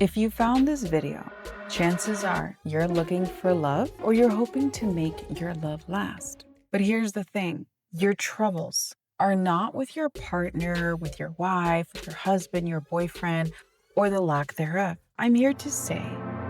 If you found this video, chances are you're looking for love or you're hoping to make your love last. But here's the thing, your troubles are not with your partner, with your wife, with your husband, your boyfriend, or the lack thereof. I'm here to say,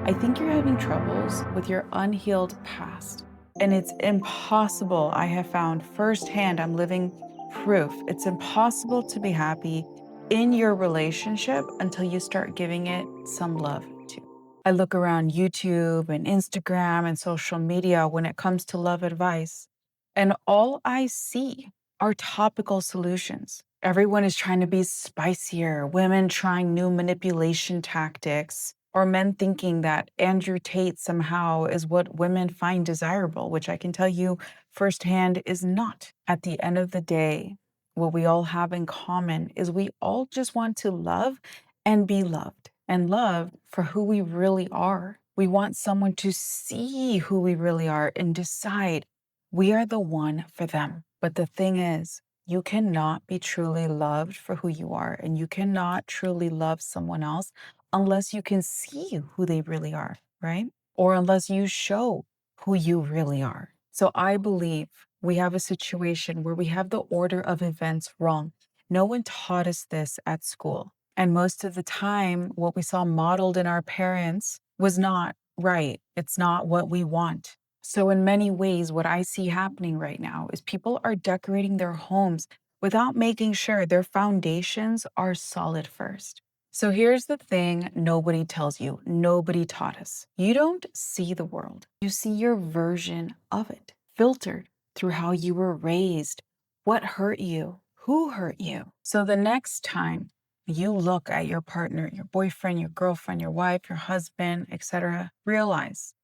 I think you're having troubles with your unhealed past. And it's impossible, I have found firsthand, I'm living proof, it's impossible to be happy in your relationship until you start giving it some love too. I look around YouTube and Instagram and social media when it comes to love advice, and all I see are topical solutions. Everyone is trying to be spicier, women trying new manipulation tactics, or men thinking that Andrew Tate somehow is what women find desirable, which I can tell you firsthand is not. At the end of the day, what we all have in common is we all just want to love and be loved and loved for who we really are. We want someone to see who we really are and decide we are the one for them. But the thing is, you cannot be truly loved for who you are, and you cannot truly love someone else unless you can see who they really are, right? Or unless you show who you really are. So I believe we have a situation where we have the order of events wrong. No one taught us this at school. And most of the time, what we saw modeled in our parents was not right. It's not what we want. So, in many ways, what I see happening right now is people are decorating their homes without making sure their foundations are solid first. So, here's the thing nobody tells you, nobody taught us. You don't see the world, you see your version of it, filtered through how you were raised, what hurt you, who hurt you. So, the next time you look at your partner, your boyfriend, your girlfriend, your wife, your husband, etc., realize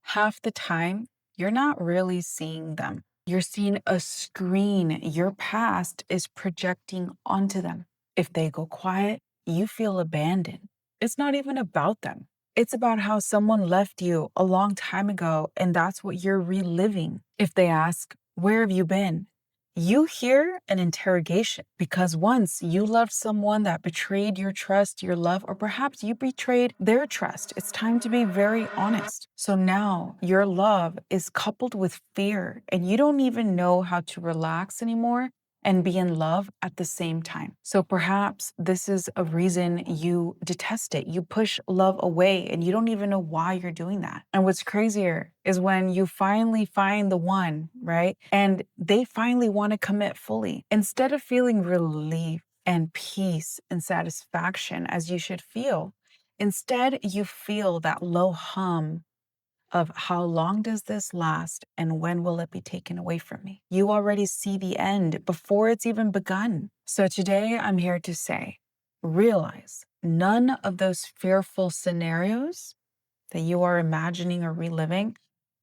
half the time, you're not really seeing them. You're seeing a screen your past is projecting onto them. If they go quiet, you feel abandoned. It's not even about them. It's about how someone left you a long time ago, and that's what you're reliving. If they ask, where have you been? You hear an interrogation because once you loved someone that betrayed your trust, your love, or perhaps you betrayed their trust. It's time to be very honest. So now your love is coupled with fear, and you don't even know how to relax anymore and be in love at the same time. So perhaps this is a reason you detest it. You push love away and you don't even know why you're doing that. And what's crazier is when you finally find the one, right? And they finally want to commit fully. Instead of feeling relief and peace and satisfaction as you should feel, instead you feel that low hum of how long does this last and when will it be taken away from me? You already see the end before it's even begun. So today I'm here to say, realize none of those fearful scenarios that you are imagining or reliving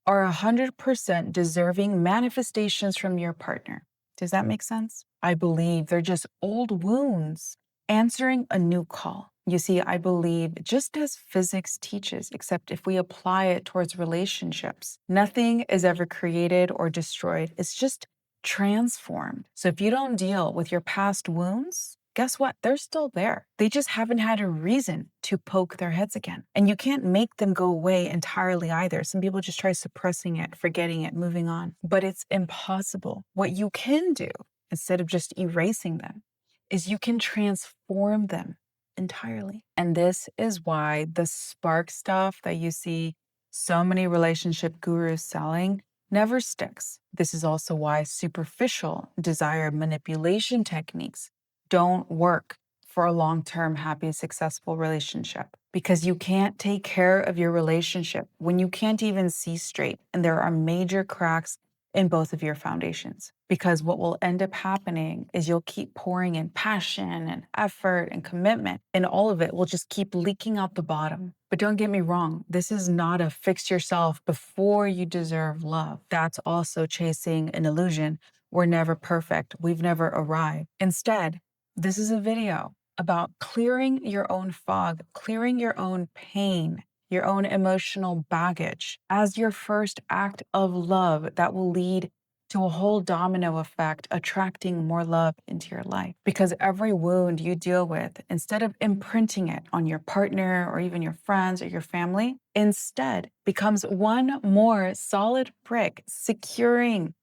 are 100% deserving manifestations from your partner. Does that make sense? I believe they're just old wounds answering a new call. You see, I believe just as physics teaches, except if we apply it towards relationships, nothing is ever created or destroyed. It's just transformed. So if you don't deal with your past wounds, guess what? They're still there. They just haven't had a reason to poke their heads again. And you can't make them go away entirely either. Some people just try suppressing it, forgetting it, moving on. But it's impossible. What you can do, instead of just erasing them, is you can transform them entirely. And this is why the spark stuff that you see so many relationship gurus selling never sticks. This is also why superficial desire manipulation techniques don't work for a long-term, happy, successful relationship, because you can't take care of your relationship when you can't even see straight and there are major cracks in both of your foundations. Because what will end up happening is you'll keep pouring in passion and effort and commitment, and all of it will just keep leaking out the bottom. But don't get me wrong, this is not a fix yourself before you deserve love. That's also chasing an illusion. We're never perfect. We've never arrived. Instead, this is a video about clearing your own fog, clearing your own pain, your own emotional baggage as your first act of love that will lead to a whole domino effect, attracting more love into your life. Because every wound you deal with, instead of imprinting it on your partner or even your friends or your family, instead becomes one more solid brick securing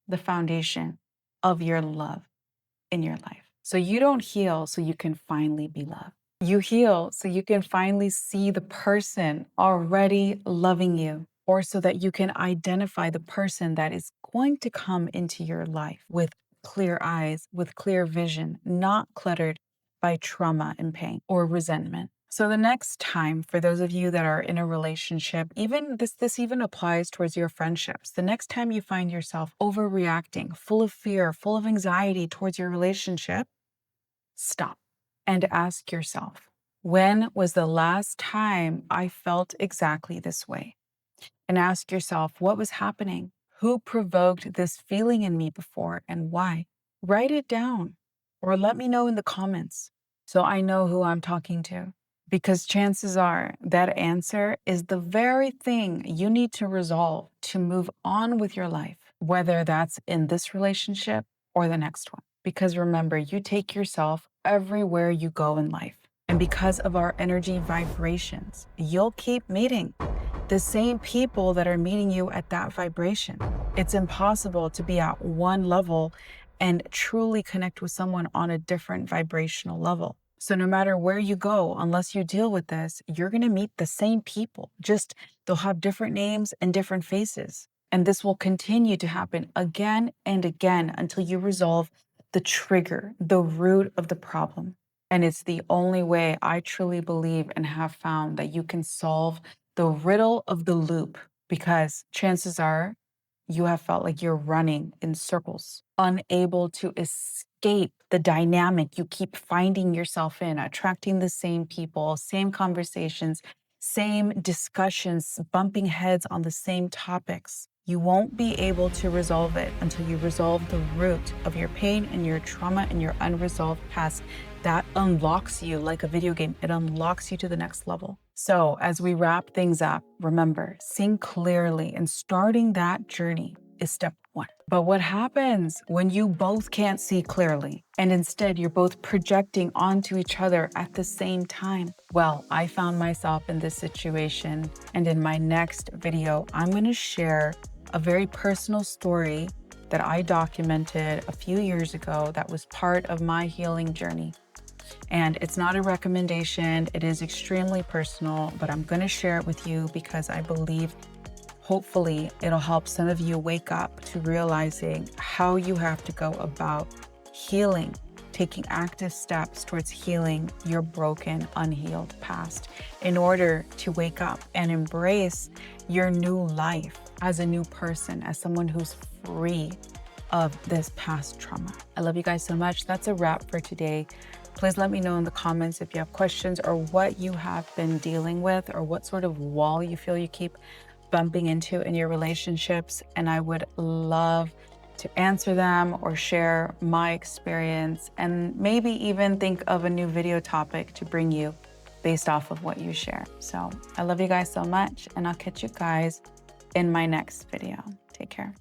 the foundation of your love in your life. So you don't heal so you can finally be loved. You heal so you can finally see the person already loving you, or so that you can identify the person that is going to come into your life with clear eyes, with clear vision, not cluttered by trauma and pain or resentment. So the next time, for those of you that are in a relationship, even this even applies towards your friendships. The next time you find yourself overreacting, full of fear, full of anxiety towards your relationship, stop and ask yourself, when was the last time I felt exactly this way? And ask yourself, what was happening? Who provoked this feeling in me before and why? Write it down or let me know in the comments so I know who I'm talking to. Because chances are that answer is the very thing you need to resolve to move on with your life, whether that's in this relationship or the next one. Because remember, you take yourself everywhere you go in life. And because of our energy vibrations, you'll keep meeting the same people that are meeting you at that vibration. It's impossible to be at one level and truly connect with someone on a different vibrational level. So no matter where you go, unless you deal with this, you're going to meet the same people. Just they'll have different names and different faces. And this will continue to happen again and again until you resolve the trigger, the root of the problem. And it's the only way I truly believe and have found that you can solve the riddle of the loop, because chances are you have felt like you're running in circles, unable to escape the dynamic you keep finding yourself in, attracting the same people, same conversations, same discussions, bumping heads on the same topics. You won't be able to resolve it until you resolve the root of your pain and your trauma and your unresolved past. That unlocks you like a video game. It unlocks you to the next level. So as we wrap things up, remember, seeing clearly and starting that journey is step one. But what happens when you both can't see clearly and instead you're both projecting onto each other at the same time? Well, I found myself in this situation, and in my next video, I'm going to share a very personal story that I documented a few years ago that was part of my healing journey. And it's not a recommendation, it is extremely personal, but I'm going to share it with you because I believe hopefully it'll help some of you wake up to realizing how you have to go about healing, taking active steps towards healing your broken, unhealed past in order to wake up and embrace your new life as a new person, as someone who's free of this past trauma. I love you guys so much. That's a wrap for today. Please let me know in the comments if you have questions or what you have been dealing with or what sort of wall you feel you keep bumping into in your relationships. And I would love to answer them or share my experience and maybe even think of a new video topic to bring you based off of what you share. So I love you guys so much, and I'll catch you guys in my next video. Take care.